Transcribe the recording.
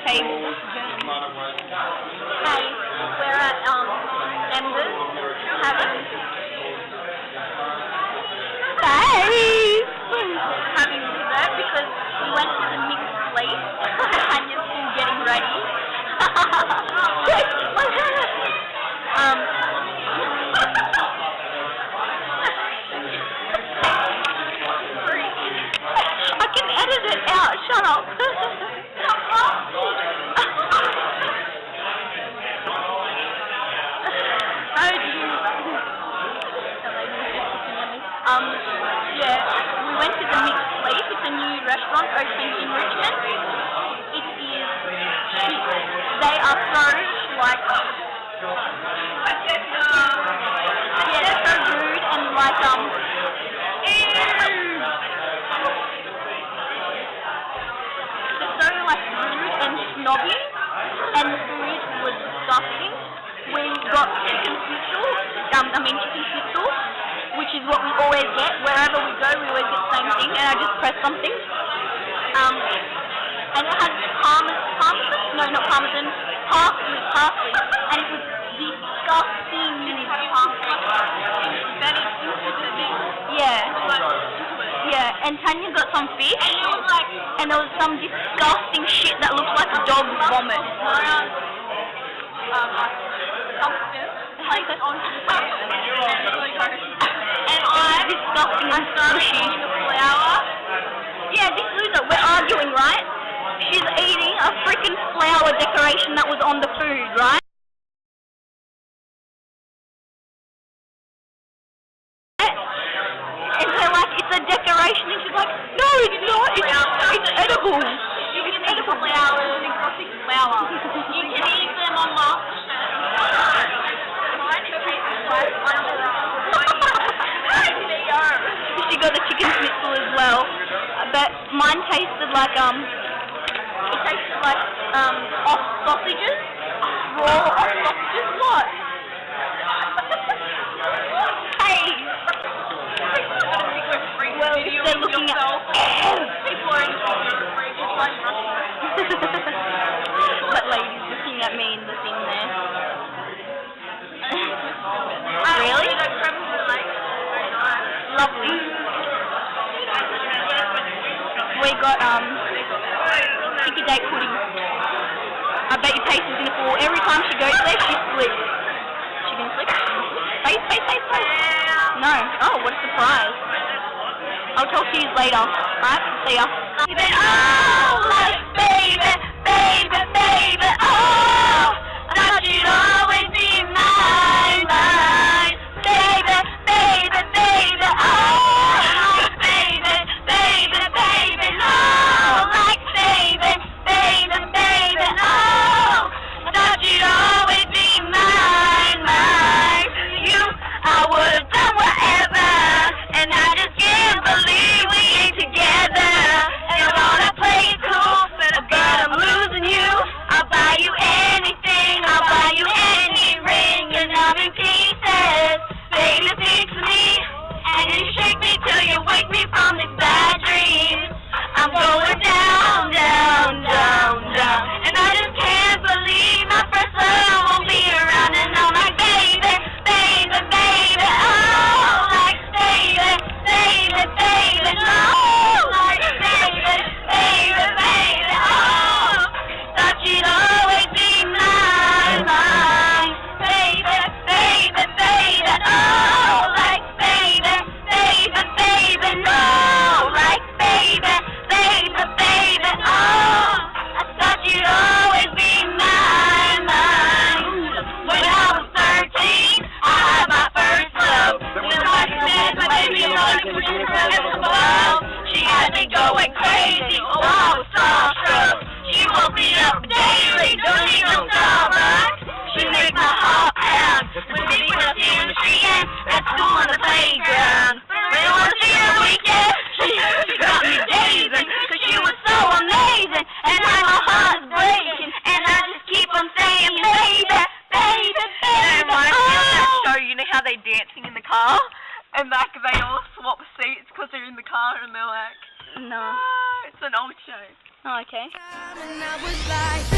table. Hey, we're at Embers having dessert because we went to the mixed fleet and you're still getting ready. I can edit it out, shut up. Yeah, we went to the Mixed Fleet. It's a new restaurant opening in Richmond. It is shit. They are so, like, yeah, they're so rude and, like, they're so, like, rude and snobby, and the food was disgusting. We got chicken schnitzel, which is what we always get. Wherever we go, we always get the same thing, and I just pressed something. And it had parsley, and it was disgusting. Yeah, and Tanya got some fish, and there was some disgusting shit that looked like a dog's vomit. Disgusting and squishy. Yeah, this loser, we're arguing, right? She's eating a freaking flower decoration that was on the food, right? And we're like, it's a decoration, and she's like, no, it's not, it's edible. You can eat flowers, an exotic flower. You can eat them on She got the chicken schnitzel as well, but mine tasted like off sausages, raw off sausages. What? Hey. Well, they're looking at people are but ladies looking at me in the thing there. Really? Lovely. We got sticky date pudding. I bet your face is gonna fall. Every time she goes there, she slips. She gonna slip? Face. No. Oh, what a surprise. I'll talk to you later. Alright, see ya. Oh, like baby, oh, I thought you'd always be mine. Baby, oh, baby, oh, like baby, oh, I thought you'd always be mine. You, I would've done whatever, and I just can't believe we ain't together. And I wanna play it cool, but I'm losing you. I'll buy you anything, I'll buy you any ring, and I'm in pieces. Baby, speak to me, and you shake me till you wake me from these bad dreams. I'm going down, and I just can't believe my first love won't be around. And I'm like, baby, oh, like baby, oh, like baby, oh, thought you'd always be mine, baby, oh, like baby, no, like baby, oh, I thought you'd always be mine. When I was 13, I had my first love. Nobody said my baby wanted to put her above. She had me going crazy, oh, I was starstruck. She woke me up daily, don't need no Starbucks. She make my heart pound. When we went up in the street and at school on the playground. When it was the weekend, she got me dazing, 'cause she was so amazing, and now my heart's breaking, and I just keep on saying, baby. It reminds me of that show, you know how they're dancing in the car, and like they all swap seats because they're in the car, and they're like, No. oh, it's an old show. Oh, okay. And I was like